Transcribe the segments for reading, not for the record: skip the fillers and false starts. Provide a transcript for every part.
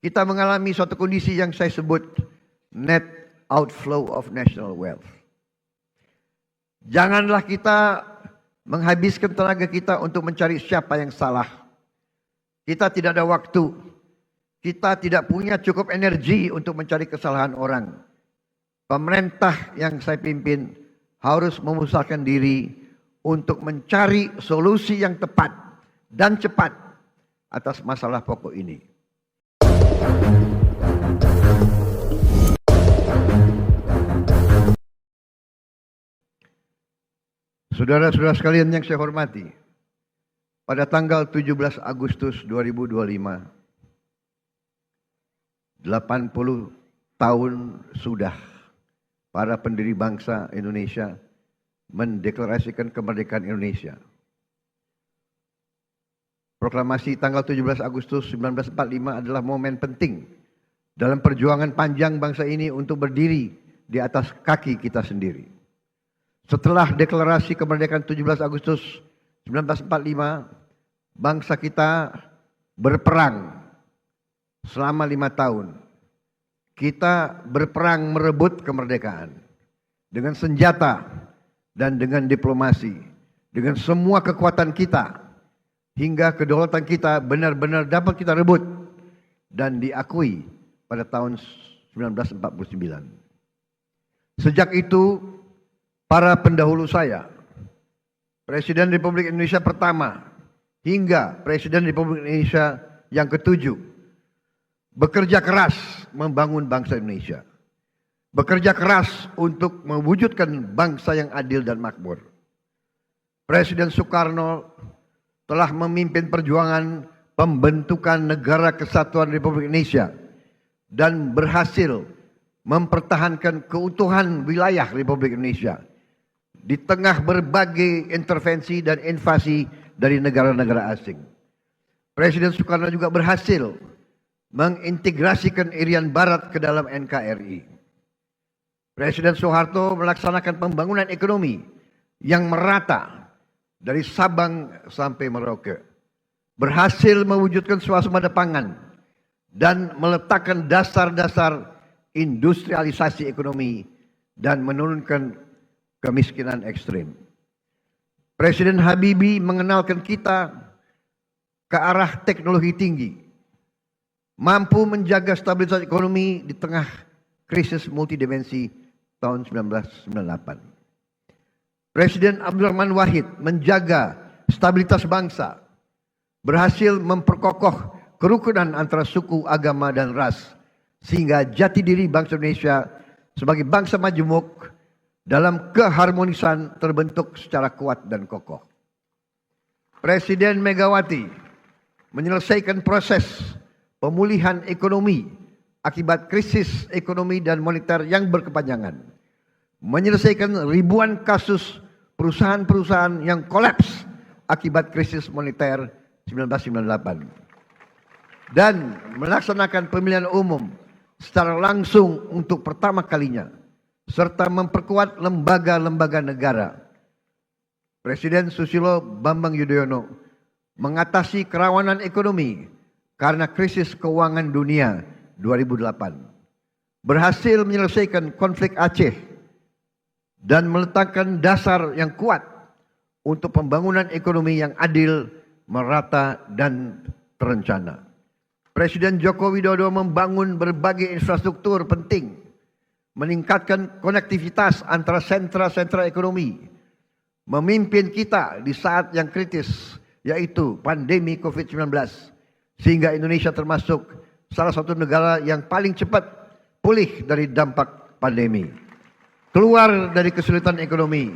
kita mengalami suatu kondisi yang saya sebut net outflow of national wealth. Janganlah kita menghabiskan tenaga kita untuk mencari siapa yang salah. Kita tidak ada waktu. Kita tidak punya cukup energi untuk mencari kesalahan orang. Pemerintah yang saya pimpin harus memusatkan diri untuk mencari solusi yang tepat dan cepat atas masalah pokok ini. Saudara-saudara sekalian yang saya hormati, pada tanggal 17 Agustus 2025, 80 tahun sudah para pendiri bangsa Indonesia mendeklarasikan kemerdekaan Indonesia. Proklamasi tanggal 17 Agustus 1945 adalah momen penting dalam perjuangan panjang bangsa ini untuk berdiri di atas kaki kita sendiri. Setelah deklarasi kemerdekaan 17 Agustus 1945, bangsa kita berperang selama 5 tahun. Kita berperang merebut kemerdekaan dengan senjata dan dengan diplomasi, dengan semua kekuatan kita, hingga kedaulatan kita benar-benar dapat kita rebut dan diakui pada tahun 1949. Sejak itu, para pendahulu saya, Presiden Republik Indonesia pertama hingga Presiden Republik Indonesia yang ketujuh, bekerja keras membangun bangsa Indonesia. Bekerja keras untuk mewujudkan bangsa yang adil dan makmur. Presiden Soekarno telah memimpin perjuangan pembentukan Negara Kesatuan Republik Indonesia dan berhasil mempertahankan keutuhan wilayah Republik Indonesia di tengah berbagai intervensi dan invasi dari negara-negara asing. Presiden Soekarno juga berhasil mengintegrasikan Irian Barat ke dalam NKRI. Presiden Soeharto melaksanakan pembangunan ekonomi yang merata dari Sabang sampai Merauke. Berhasil mewujudkan swasembada pangan dan meletakkan dasar-dasar industrialisasi ekonomi dan menurunkan kemiskinan ekstrim. Presiden Habibie mengenalkan kita ke arah teknologi tinggi, mampu menjaga stabilitas ekonomi di tengah krisis multidimensi tahun 1998. Presiden Abdurrahman Wahid menjaga stabilitas bangsa, berhasil memperkokoh kerukunan antara suku, agama, dan ras, sehingga jati diri bangsa Indonesia sebagai bangsa majemuk dalam keharmonisan terbentuk secara kuat dan kokoh. Presiden Megawati menyelesaikan proses pemulihan ekonomi akibat krisis ekonomi dan moneter yang berkepanjangan. Menyelesaikan ribuan kasus perusahaan-perusahaan yang kolaps akibat krisis moneter 1998. Dan melaksanakan pemilihan umum secara langsung untuk pertama kalinya, serta memperkuat lembaga-lembaga negara. Presiden Susilo Bambang Yudhoyono mengatasi kerawanan ekonomi karena krisis keuangan dunia 2008. Berhasil menyelesaikan konflik Aceh dan meletakkan dasar yang kuat untuk pembangunan ekonomi yang adil, merata, dan terencana. Presiden Joko Widodo membangun berbagai infrastruktur penting, meningkatkan konektivitas antara sentra-sentra ekonomi, memimpin kita di saat yang kritis, yaitu pandemi COVID-19, sehingga Indonesia termasuk salah satu negara yang paling cepat pulih dari dampak pandemi, keluar dari kesulitan ekonomi,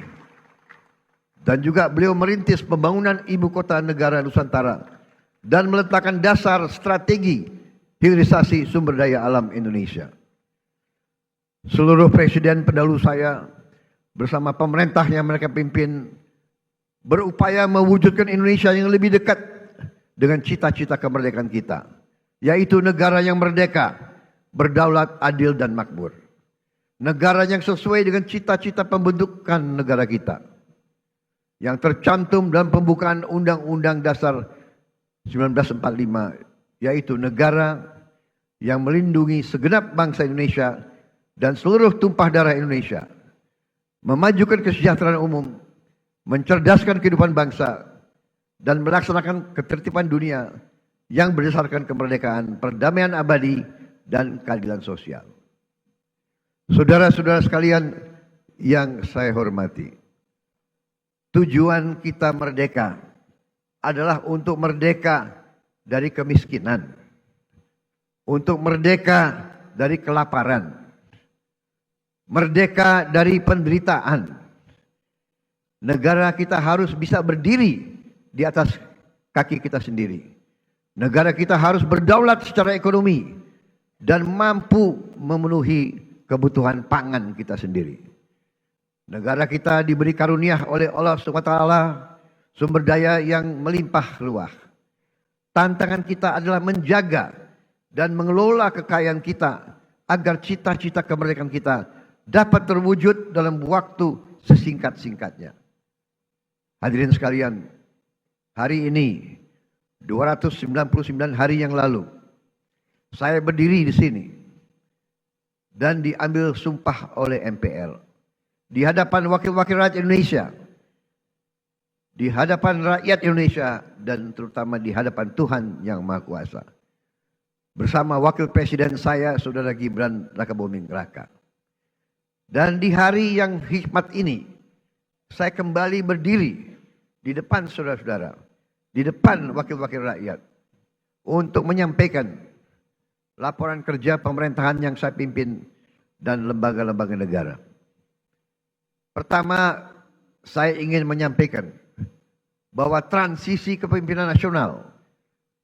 dan juga beliau merintis pembangunan ibu kota negara Nusantara dan meletakkan dasar strategi hilirisasi sumber daya alam Indonesia. Seluruh presiden pendahulu saya bersama pemerintah yang mereka pimpin berupaya mewujudkan Indonesia yang lebih dekat dengan cita-cita kemerdekaan kita, yaitu negara yang merdeka, berdaulat, adil, dan makmur. Negara yang sesuai dengan cita-cita pembentukan negara kita, yang tercantum dalam pembukaan Undang-Undang Dasar 1945, yaitu negara yang melindungi segenap bangsa Indonesia dan seluruh tumpah darah Indonesia, memajukan kesejahteraan umum, mencerdaskan kehidupan bangsa, dan melaksanakan ketertiban dunia yang berdasarkan kemerdekaan, perdamaian abadi, dan keadilan sosial. Saudara-saudara sekalian yang saya hormati, tujuan kita merdeka adalah untuk merdeka dari kemiskinan, untuk merdeka dari kelaparan, merdeka dari penderitaan. Negara kita harus bisa berdiri di atas kaki kita sendiri. Negara kita harus berdaulat secara ekonomi dan mampu memenuhi kebutuhan pangan kita sendiri. Negara kita diberi karunia oleh Allah SWT sumber daya yang melimpah ruah. Tantangan kita adalah menjaga dan mengelola kekayaan kita agar cita-cita kemerdekaan kita dapat terwujud dalam waktu sesingkat-singkatnya. Hadirin sekalian, hari ini 299 hari yang lalu saya berdiri di sini dan diambil sumpah oleh MPR di hadapan wakil-wakil rakyat Indonesia, di hadapan rakyat Indonesia, dan terutama di hadapan Tuhan Yang Maha Kuasa. Bersama wakil presiden saya, Saudara Gibran Rakabuming Raka. Dan di hari yang hikmat ini, saya kembali berdiri di depan saudara-saudara, di depan wakil-wakil rakyat, untuk menyampaikan laporan kerja pemerintahan yang saya pimpin dan lembaga-lembaga negara. Pertama, saya ingin menyampaikan bahwa transisi kepemimpinan nasional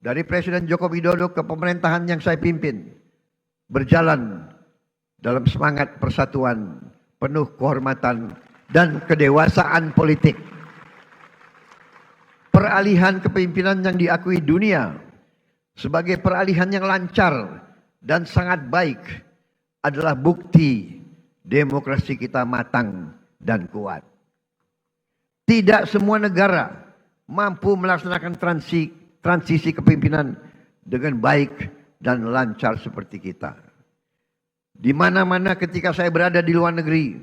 dari Presiden Joko Widodo ke pemerintahan yang saya pimpin berjalan dalam semangat persatuan, penuh kehormatan dan kedewasaan politik. Peralihan kepemimpinan yang diakui dunia sebagai peralihan yang lancar dan sangat baik adalah bukti demokrasi kita matang dan kuat. Tidak semua negara mampu melaksanakan transisi kepemimpinan dengan baik dan lancar seperti kita. Di mana-mana ketika saya berada di luar negeri,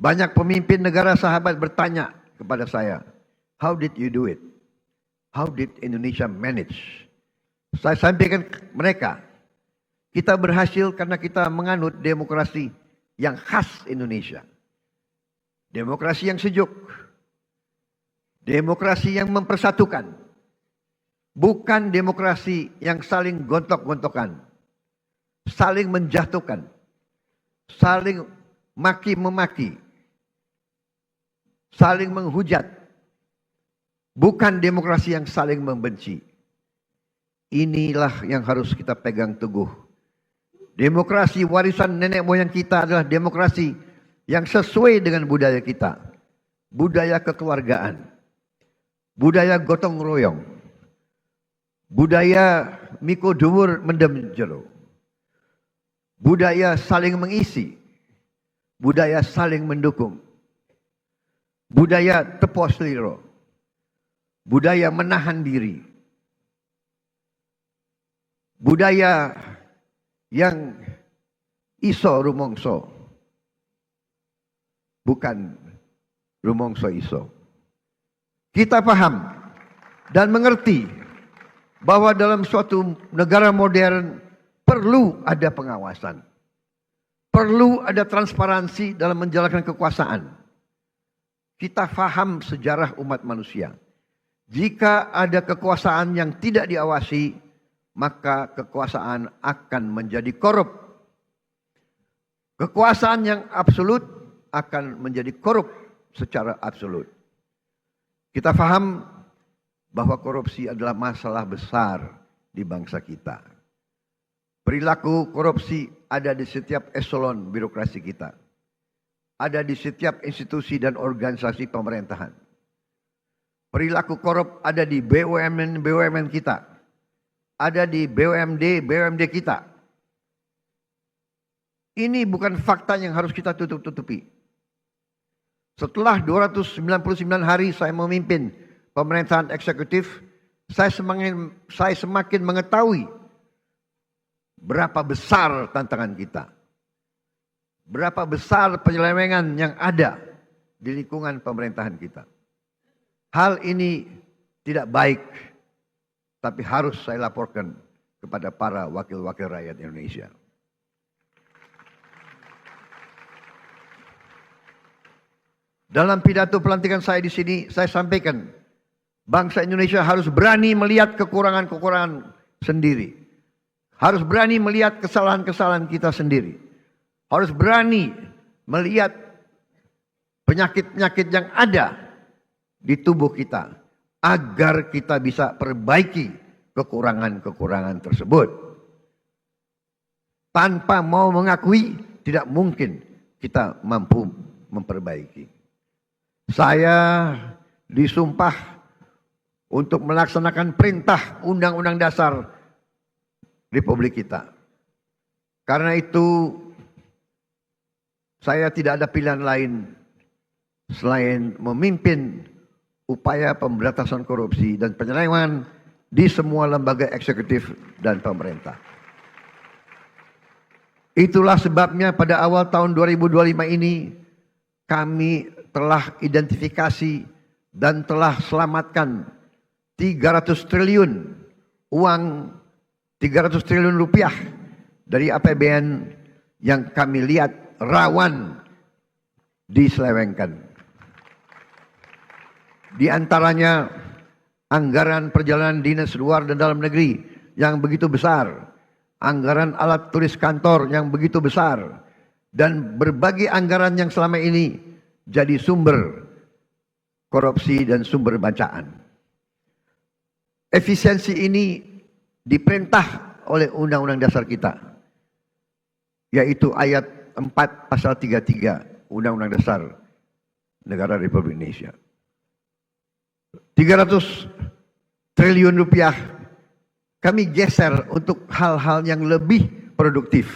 banyak pemimpin negara sahabat bertanya kepada saya, "How did you do it? How did Indonesia manage?" Saya sampaikan ke mereka, kita berhasil karena kita menganut demokrasi yang khas Indonesia. Demokrasi yang sejuk. Demokrasi yang mempersatukan. Bukan demokrasi yang saling gontok-gontokan. Saling menjatuhkan. Saling maki-memaki. Saling menghujat. Bukan demokrasi yang saling membenci. Inilah yang harus kita pegang teguh. Demokrasi warisan nenek moyang kita adalah demokrasi yang sesuai dengan budaya kita. Budaya kekeluargaan. Budaya gotong royong. Budaya miko dhuwur mendem jero. Budaya saling mengisi. Budaya saling mendukung. Budaya tepo sliro. Budaya menahan diri. Budaya yang iso rumongso. Bukan rumongso iso. Kita paham dan mengerti bahwa dalam suatu negara modern perlu ada pengawasan. Perlu ada transparansi dalam menjalankan kekuasaan. Kita paham sejarah umat manusia. Jika ada kekuasaan yang tidak diawasi, maka kekuasaan akan menjadi korup. Kekuasaan yang absolut akan menjadi korup secara absolut. Kita paham bahwa korupsi adalah masalah besar di bangsa kita. Perilaku korupsi ada di setiap eselon birokrasi kita. Ada di setiap institusi dan organisasi pemerintahan. Perilaku korup ada di BUMN kita. Ada di BUMD kita. Ini bukan fakta yang harus kita tutup-tutupi. Setelah 299 hari saya memimpin pemerintahan eksekutif, saya semakin mengetahui berapa besar tantangan kita. Berapa besar penyelewengan yang ada di lingkungan pemerintahan kita. Hal ini tidak baik, tapi harus saya laporkan kepada para wakil-wakil rakyat Indonesia. Dalam pidato pelantikan saya di sini, saya sampaikan, bangsa Indonesia harus berani melihat kekurangan-kekurangan sendiri. Harus berani melihat kesalahan-kesalahan kita sendiri. Harus berani melihat penyakit-penyakit yang ada di tubuh kita, agar kita bisa perbaiki kekurangan-kekurangan tersebut. Tanpa mau mengakui, tidak mungkin kita mampu memperbaiki. Saya disumpah untuk melaksanakan perintah Undang-Undang Dasar Republik kita. Karena itu saya tidak ada pilihan lain selain memimpin upaya pemberantasan korupsi dan penyelewengan di semua lembaga eksekutif dan pemerintah. Itulah sebabnya pada awal tahun 2025 ini kami telah identifikasi dan telah selamatkan 300 triliun uang, 300 triliun rupiah dari APBN yang kami lihat rawan diselewengkan. Di antaranya anggaran perjalanan dinas luar dan dalam negeri yang begitu besar, anggaran alat tulis kantor yang begitu besar, dan berbagai anggaran yang selama ini jadi sumber korupsi dan sumber bacaan. Efisiensi ini diperintah oleh Undang-Undang Dasar kita, yaitu ayat 4 pasal 33 Undang-Undang Dasar Negara Republik Indonesia. 300 triliun rupiah kami geser untuk hal-hal yang lebih produktif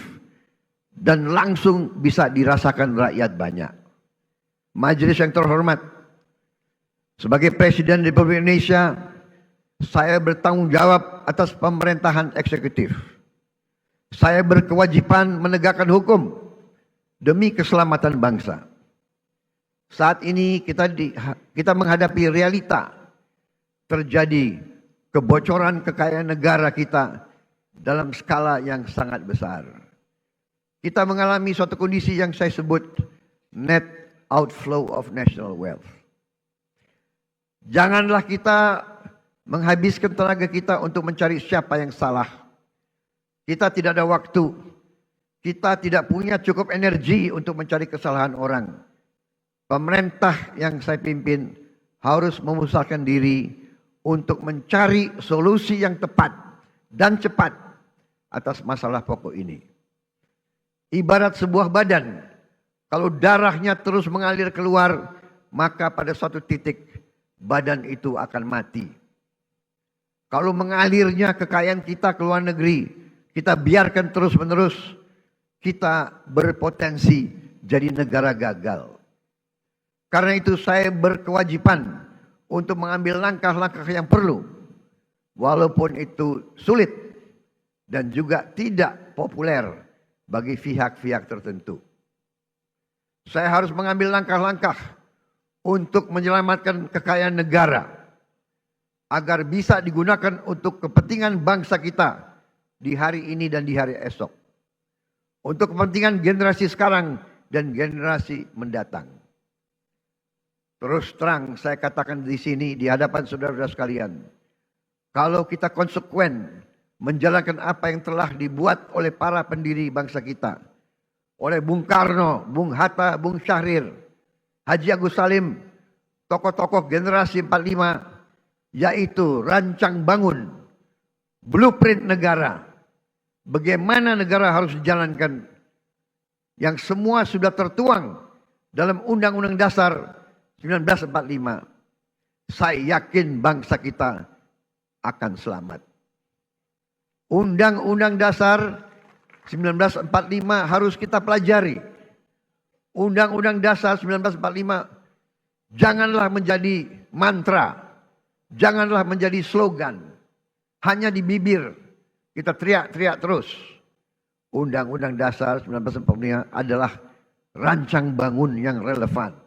dan langsung bisa dirasakan rakyat banyak. Majelis yang terhormat, sebagai Presiden Republik Indonesia, saya bertanggung jawab atas pemerintahan eksekutif. Saya berkewajiban menegakkan hukum demi keselamatan bangsa. Saat ini kita menghadapi realita terjadi kebocoran kekayaan negara kita dalam skala yang sangat besar. Kita mengalami suatu kondisi yang saya sebut net outflow of national wealth. Janganlah kita menghabiskan tenaga kita untuk mencari siapa yang salah. Kita tidak ada waktu. Kita tidak punya cukup energi untuk mencari kesalahan orang. Pemerintah yang saya pimpin harus memusatkan diri untuk mencari solusi yang tepat dan cepat atas masalah pokok ini. Ibarat sebuah badan, kalau darahnya terus mengalir keluar, maka pada suatu titik badan itu akan mati. Kalau mengalirnya kekayaan kita ke luar negeri, kita biarkan terus-menerus, kita berpotensi jadi negara gagal. Karena itu saya berkewajiban untuk mengambil langkah-langkah yang perlu, walaupun itu sulit dan juga tidak populer bagi pihak-pihak tertentu. Saya harus mengambil langkah-langkah untuk menyelamatkan kekayaan negara agar bisa digunakan untuk kepentingan bangsa kita di hari ini dan di hari esok. Untuk kepentingan generasi sekarang dan generasi mendatang. Terus terang saya katakan di sini di hadapan saudara-saudara sekalian, kalau kita konsekuen menjalankan apa yang telah dibuat oleh para pendiri bangsa kita, oleh Bung Karno, Bung Hatta, Bung Syahrir, Haji Agus Salim, tokoh-tokoh generasi 45, yaitu rancang bangun, blueprint negara, bagaimana negara harus dijalankan, yang semua sudah tertuang dalam Undang-Undang Dasar 1945, saya yakin bangsa kita akan selamat. Undang-Undang Dasar 1945 harus kita pelajari. Undang-Undang Dasar 1945 janganlah menjadi mantra, janganlah menjadi slogan, hanya di bibir kita teriak-teriak terus. Undang-Undang Dasar 1945 adalah rancang bangun yang relevan,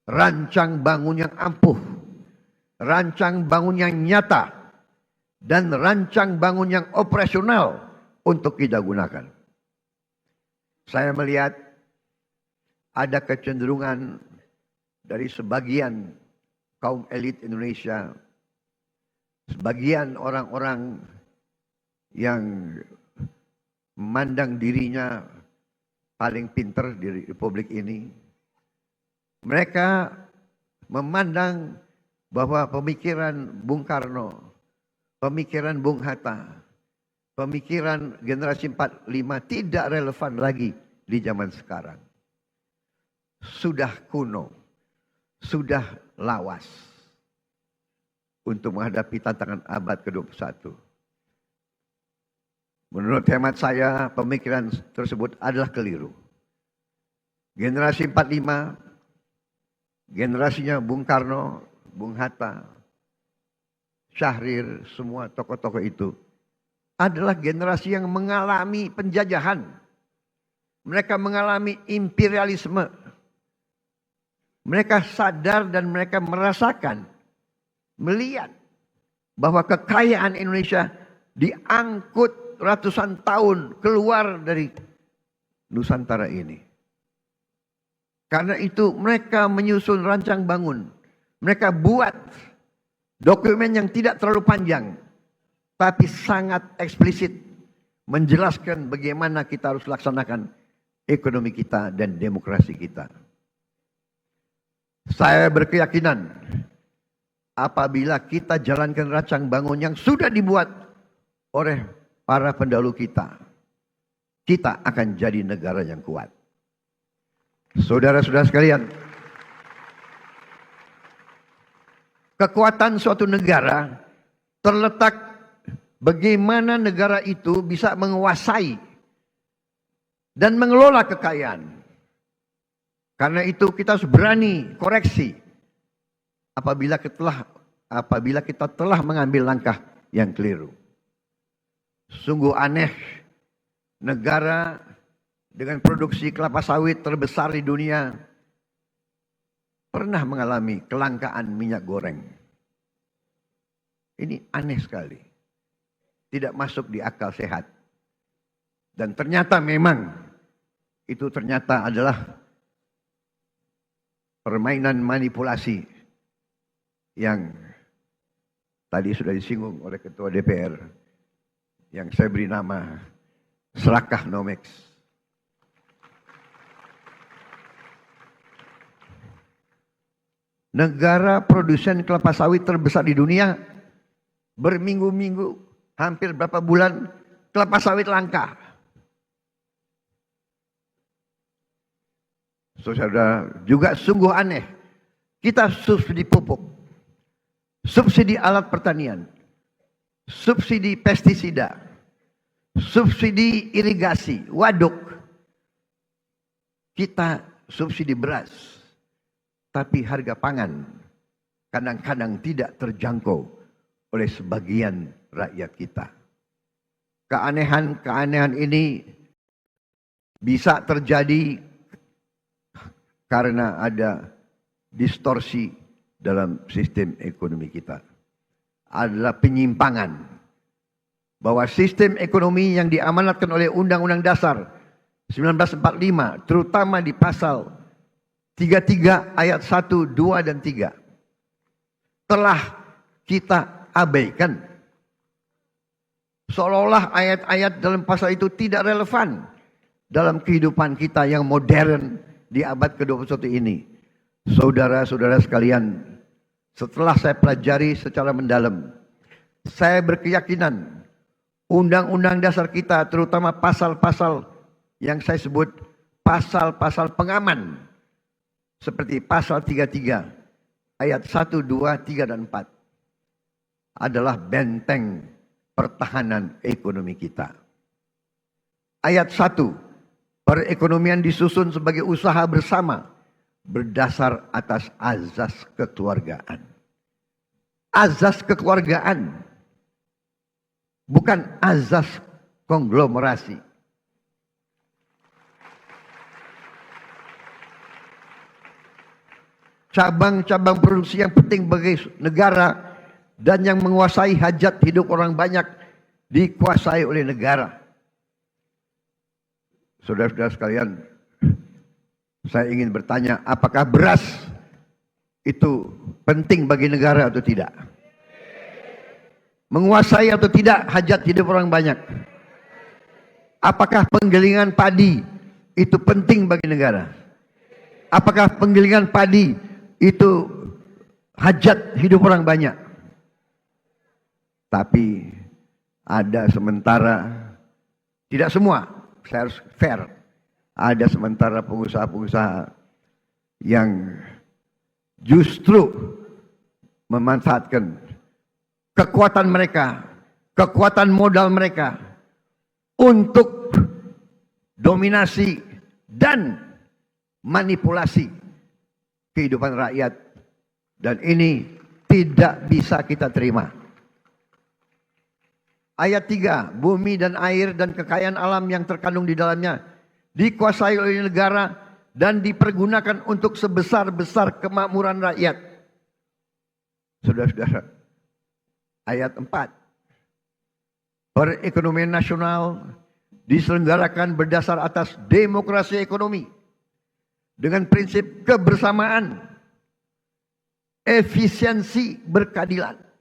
rancang bangun yang ampuh, rancang bangun yang nyata, dan rancang bangun yang operasional untuk kita gunakan. Saya melihat ada kecenderungan dari sebagian kaum elit Indonesia, sebagian orang-orang yang memandang dirinya paling pinter di republik ini. Mereka memandang bahwa pemikiran Bung Karno, pemikiran Bung Hatta, pemikiran generasi 45 tidak relevan lagi di zaman sekarang. Sudah kuno, sudah lawas untuk menghadapi tantangan abad ke-21. Menurut hemat saya, pemikiran tersebut adalah keliru. Generasi 45, generasinya Bung Karno, Bung Hatta, Syahrir, semua tokoh-tokoh itu adalah generasi yang mengalami penjajahan. Mereka mengalami imperialisme. Mereka sadar dan mereka merasakan, melihat bahwa kekayaan Indonesia diangkut ratusan tahun keluar dari Nusantara ini. Karena itu mereka menyusun rancang bangun. Mereka buat dokumen yang tidak terlalu panjang, tapi sangat eksplisit menjelaskan bagaimana kita harus laksanakan ekonomi kita dan demokrasi kita. Saya berkeyakinan apabila kita jalankan rancang bangun yang sudah dibuat oleh para pendahulu kita, kita akan jadi negara yang kuat. Saudara-saudara sekalian, kekuatan suatu negara terletak bagaimana negara itu bisa menguasai dan mengelola kekayaan. Karena itu kita harus berani koreksi apabila kita telah mengambil langkah yang keliru. Sungguh aneh negara dengan produksi kelapa sawit terbesar di dunia pernah mengalami kelangkaan minyak goreng. Ini aneh sekali. Tidak masuk di akal sehat. Dan ternyata memang itu ternyata adalah permainan manipulasi yang tadi sudah disinggung oleh Ketua DPR yang saya beri nama Serakah Nomex. Negara produsen kelapa sawit terbesar di dunia berminggu-minggu, hampir berapa bulan kelapa sawit langka. Saudara, juga sungguh aneh. Kita subsidi pupuk, subsidi alat pertanian, subsidi pestisida, subsidi irigasi, waduk. Kita subsidi beras, tapi harga pangan kadang-kadang tidak terjangkau oleh sebagian rakyat kita. Keanehan-keanehan ini bisa terjadi karena ada distorsi dalam sistem ekonomi kita. Adalah penyimpangan bahwa sistem ekonomi yang diamanatkan oleh Undang-Undang Dasar 1945, terutama di pasal 33 ayat 1, 2, dan 3, telah kita abaikan. Seolah-olah ayat-ayat dalam pasal itu tidak relevan dalam kehidupan kita yang modern di abad ke-21 ini. Saudara-saudara sekalian, setelah saya pelajari secara mendalam, saya berkeyakinan Undang-Undang Dasar kita, terutama pasal-pasal yang saya sebut pasal-pasal pengaman, seperti pasal 33 ayat 1, 2, 3, dan 4, adalah benteng pertahanan ekonomi kita. Ayat 1, perekonomian disusun sebagai usaha bersama berdasar atas azas kekeluargaan. Azas kekeluargaan, bukan azas konglomerasi. cabang-cabang produksi yang penting bagi negara dan yang menguasai hajat hidup orang banyak dikuasai oleh negara. Saudara-saudara sekalian, saya ingin bertanya, apakah beras itu penting bagi negara atau tidak? Menguasai atau tidak hajat hidup orang banyak? Apakah penggilingan padi itu penting bagi negara? Apakah penggilingan padi itu hajat hidup orang banyak? Tapi ada sementara, tidak semua, saya harus fair, ada sementara pengusaha-pengusaha yang justru memanfaatkan kekuatan mereka, kekuatan modal mereka untuk dominasi dan manipulasi kehidupan rakyat, dan ini tidak bisa kita terima. Ayat 3, bumi dan air dan kekayaan alam yang terkandung di dalamnya dikuasai oleh negara dan dipergunakan untuk sebesar-besar kemakmuran rakyat. Saudara-saudara, ayat 4, perekonomian nasional diselenggarakan berdasar atas demokrasi ekonomi dengan prinsip kebersamaan, efisiensi, berkeadilan.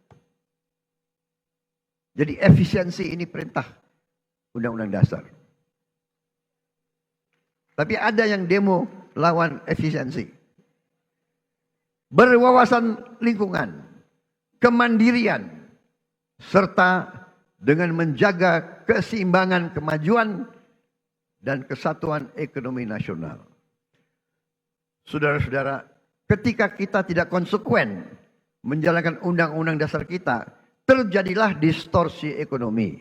Jadi efisiensi ini perintah Undang-Undang Dasar. Tapi ada yang demo lawan efisiensi. Berwawasan lingkungan, kemandirian, serta dengan menjaga keseimbangan kemajuan dan kesatuan ekonomi nasional. Saudara-saudara, ketika kita tidak konsekuen menjalankan undang-undang dasar kita, terjadilah distorsi ekonomi.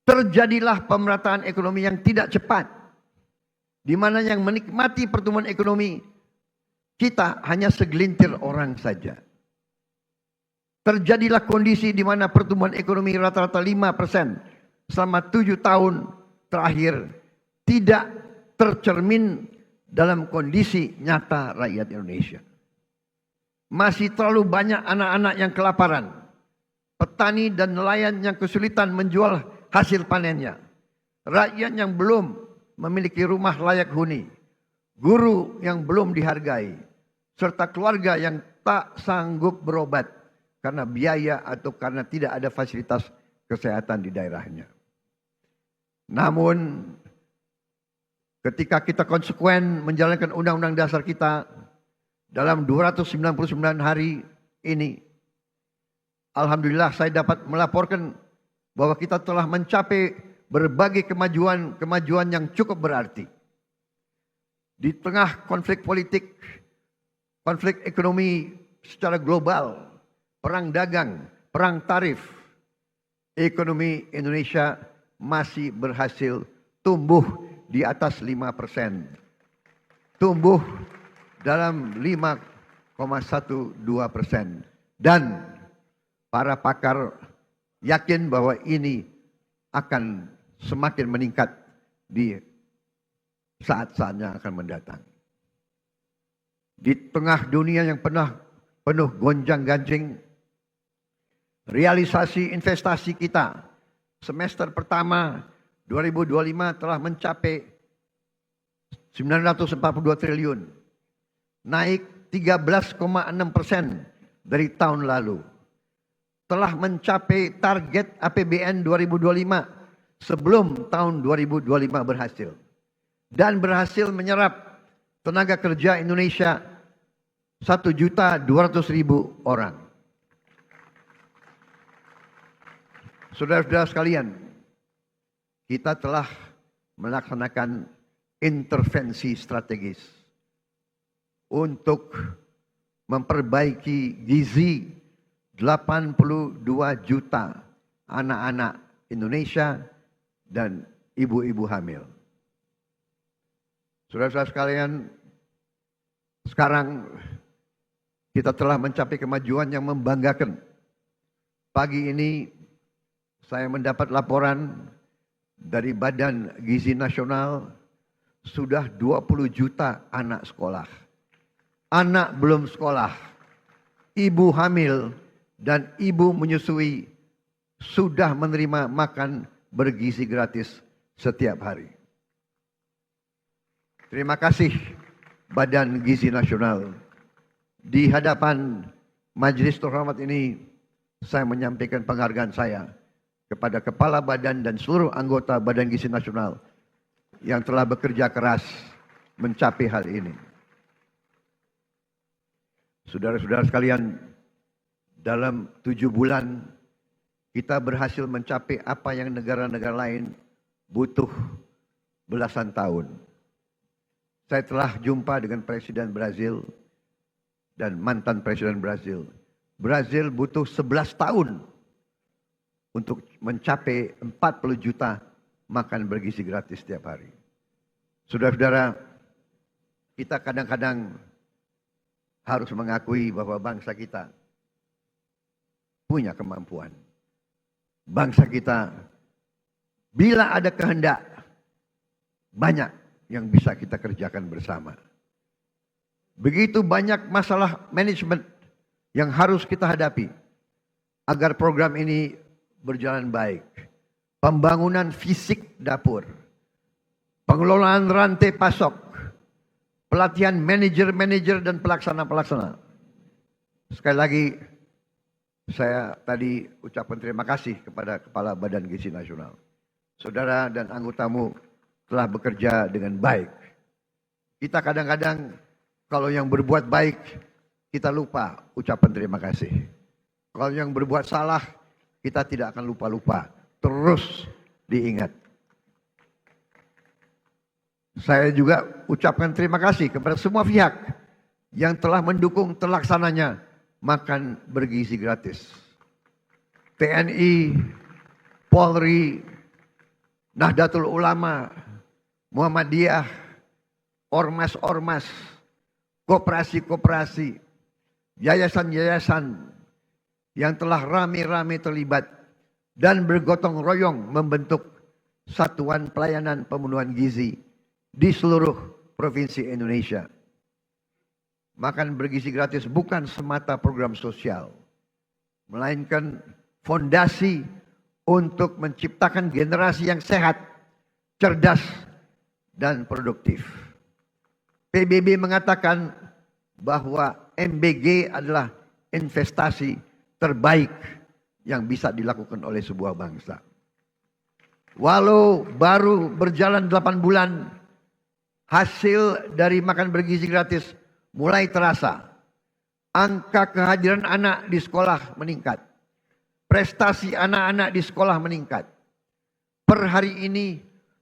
Terjadilah pemerataan ekonomi yang tidak cepat, di mana yang menikmati pertumbuhan ekonomi kita hanya segelintir orang saja. Terjadilah kondisi di mana pertumbuhan ekonomi rata-rata 5% selama 7 tahun terakhir tidak tercermin dalam kondisi nyata rakyat Indonesia. Masih terlalu banyak anak-anak yang kelaparan, petani dan nelayan yang kesulitan menjual hasil panennya, rakyat yang belum memiliki rumah layak huni, guru yang belum dihargai, serta keluarga yang tak sanggup berobat karena biaya atau karena tidak ada fasilitas kesehatan di daerahnya. Namun, ketika kita konsekuen menjalankan undang-undang dasar kita dalam 299 hari ini, alhamdulillah saya dapat melaporkan bahwa kita telah mencapai berbagai kemajuan yang cukup berarti. Di tengah konflik politik, konflik ekonomi secara global, perang dagang, perang tarif, ekonomi Indonesia masih berhasil tumbuh di atas 5%. Tumbuh dalam 5,12%. Dan para pakar yakin bahwa ini akan semakin meningkat di saat-saatnya akan mendatang. Di tengah dunia yang penuh gonjang-ganjing, realisasi investasi kita semester pertama 2025 telah mencapai 942 triliun, naik 13,6% dari tahun lalu. Telah mencapai target APBN 2025 sebelum tahun 2025 berhasil. Dan berhasil menyerap tenaga kerja Indonesia 1.200.000 orang. Saudara-saudara sekalian, kita telah melaksanakan intervensi strategis untuk memperbaiki gizi 82 juta anak-anak Indonesia dan ibu-ibu hamil. Saudara-saudara sekalian, sekarang kita telah mencapai kemajuan yang membanggakan. Pagi ini saya mendapat laporan dari Badan Gizi Nasional, sudah 20 juta anak sekolah. anak belum sekolah, ibu hamil, dan ibu menyusui sudah menerima makan bergizi gratis setiap hari. Terima kasih Badan Gizi Nasional. Di hadapan majelis terhormat ini, saya menyampaikan penghargaan saya kepada Kepala Badan dan seluruh anggota Badan Gizi Nasional yang telah bekerja keras mencapai hal ini. Saudara-saudara sekalian, dalam 7 bulan kita berhasil mencapai apa yang negara-negara lain butuh belasan tahun. Saya telah jumpa dengan Presiden Brazil dan mantan Presiden Brazil. Brazil butuh 11 tahun untuk mencapai 40 juta makan bergizi gratis setiap hari. Saudara-saudara, kita kadang-kadang harus mengakui bahwa bangsa kita punya kemampuan. Bangsa kita, bila ada kehendak, banyak yang bisa kita kerjakan bersama. Begitu banyak masalah manajemen yang harus kita hadapi agar program ini berjalan baik. Pembangunan fisik dapur, pengelolaan rantai pasok, pelatihan manajer-manajer dan pelaksana-pelaksana. Sekali lagi, saya tadi ucapkan terima kasih kepada Kepala Badan Gizi Nasional. Saudara dan anggotamu telah bekerja dengan baik. Kita kadang-kadang kalau yang berbuat baik, kita lupa ucapan terima kasih. Kalau yang berbuat salah, kita tidak akan lupa-lupa. Terus diingat. Saya juga ucapkan terima kasih kepada semua pihak yang telah mendukung terlaksananya makan bergizi gratis. TNI, Polri, Nahdlatul Ulama, Muhammadiyah, ormas-ormas, koperasi-koperasi, yayasan-yayasan yang telah rame-rame terlibat dan bergotong royong membentuk Satuan Pelayanan Pemenuhan Gizi di seluruh provinsi Indonesia. Makan bergizi gratis bukan semata program sosial, melainkan fondasi untuk menciptakan generasi yang sehat, cerdas, dan produktif. PBB mengatakan bahwa MBG adalah investasi terbaik yang bisa dilakukan oleh sebuah bangsa. Walau baru berjalan 8 bulan, hasil dari makan bergizi gratis mulai terasa. Angka kehadiran anak di sekolah meningkat. Prestasi anak-anak di sekolah meningkat. Per hari ini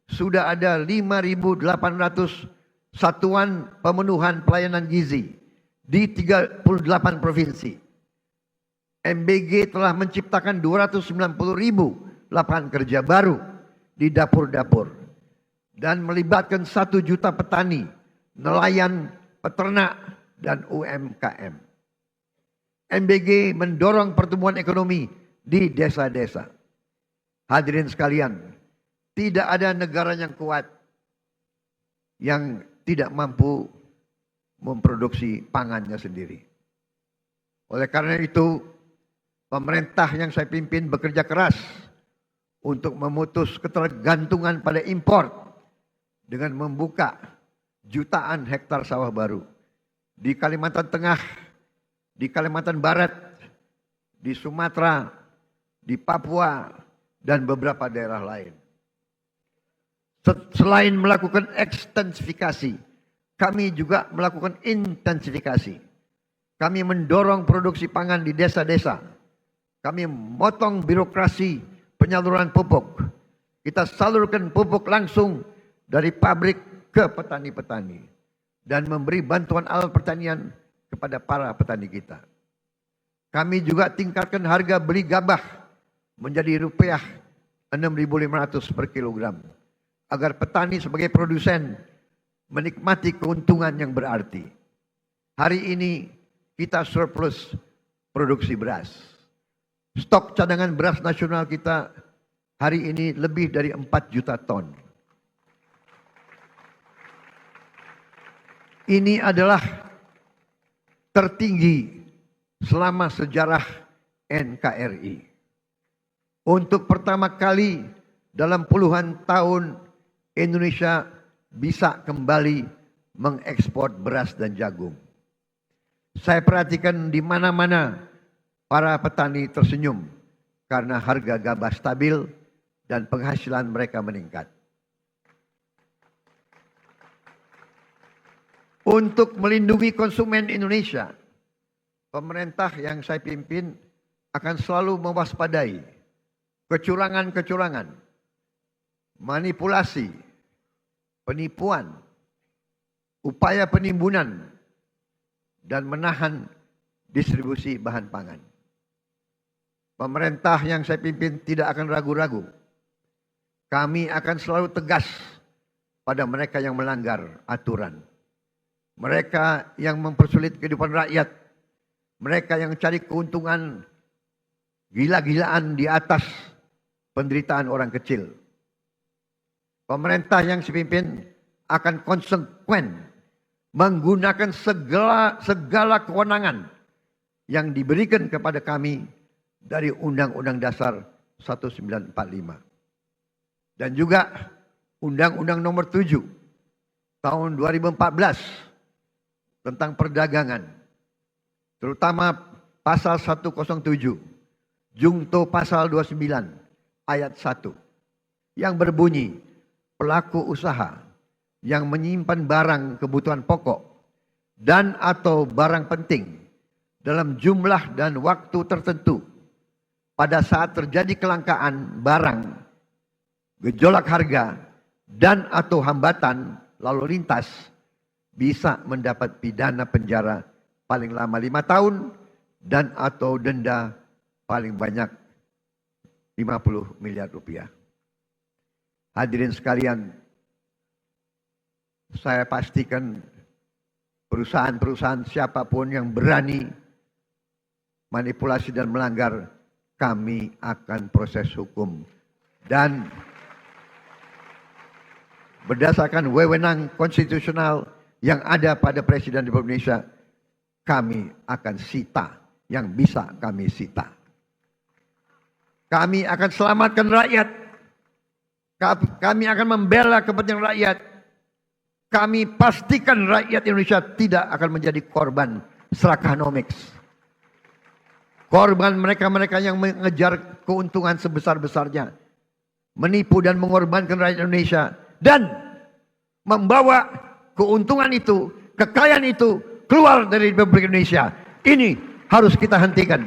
sudah ada 5.800 satuan pemenuhan pelayanan gizi di 38 provinsi. MBG telah menciptakan 290.000 lapangan kerja baru di dapur-dapur dan melibatkan 1 juta petani, nelayan, peternak, dan UMKM. MBG mendorong pertumbuhan ekonomi di desa-desa. Hadirin sekalian, tidak ada negara yang kuat yang tidak mampu memproduksi pangannya sendiri. Oleh karena itu, pemerintah yang saya pimpin bekerja keras untuk memutus ketergantungan pada impor dengan membuka jutaan hektar sawah baru di Kalimantan Tengah, di Kalimantan Barat, di Sumatera, di Papua, dan beberapa daerah lain. Selain melakukan ekstensifikasi, kami juga melakukan intensifikasi. Kami mendorong produksi pangan di desa-desa. Kami memotong birokrasi penyaluran pupuk. Kita salurkan pupuk langsung dari pabrik ke petani-petani. Dan memberi bantuan alat pertanian kepada para petani kita. Kami juga tingkatkan harga beli gabah menjadi rupiah 6.500 per kilogram. Agar petani sebagai produsen menikmati keuntungan yang berarti. Hari ini kita surplus produksi beras. Stok cadangan beras nasional kita hari ini lebih dari 4 juta ton. Ini adalah tertinggi selama sejarah NKRI. Untuk pertama kali dalam puluhan tahun Indonesia bisa kembali mengekspor beras dan jagung. Saya perhatikan di mana-mana para petani tersenyum karena harga gabah stabil dan penghasilan mereka meningkat. Untuk melindungi konsumen Indonesia, pemerintah yang saya pimpin akan selalu mewaspadai kecurangan-kecurangan, manipulasi, penipuan, upaya penimbunan, dan menahan distribusi bahan pangan. Pemerintah yang saya pimpin tidak akan ragu-ragu. Kami akan selalu tegas pada mereka yang melanggar aturan. Mereka yang mempersulit kehidupan rakyat. Mereka yang cari keuntungan gila-gilaan di atas penderitaan orang kecil. Pemerintah yang saya pimpin akan konsekuen menggunakan segala kewenangan yang diberikan kepada kami dari Undang-Undang Dasar 1945. Dan juga Undang-Undang Nomor 7 tahun 2014 tentang perdagangan, terutama pasal 107, Jungto pasal 29 ayat 1 yang berbunyi pelaku usaha yang menyimpan barang kebutuhan pokok dan atau barang penting dalam jumlah dan waktu tertentu pada saat terjadi kelangkaan barang, gejolak harga dan atau hambatan lalu lintas bisa mendapat pidana penjara paling lama 5 tahun dan atau denda paling banyak 50 miliar rupiah. Hadirin sekalian, saya pastikan perusahaan-perusahaan siapapun yang berani manipulasi dan melanggar, kami akan proses hukum. Dan berdasarkan wewenang konstitusional yang ada pada Presiden Republik Indonesia, kami akan sita yang bisa kami sita. Kami akan selamatkan rakyat. Kami akan membela kepentingan rakyat. Kami pastikan rakyat Indonesia tidak akan menjadi korban serakanomics. Korban mereka-mereka yang mengejar keuntungan sebesar-besarnya. Menipu dan mengorbankan rakyat Indonesia. Dan membawa keuntungan itu, kekayaan itu keluar dari Republik Indonesia. Ini harus kita hentikan.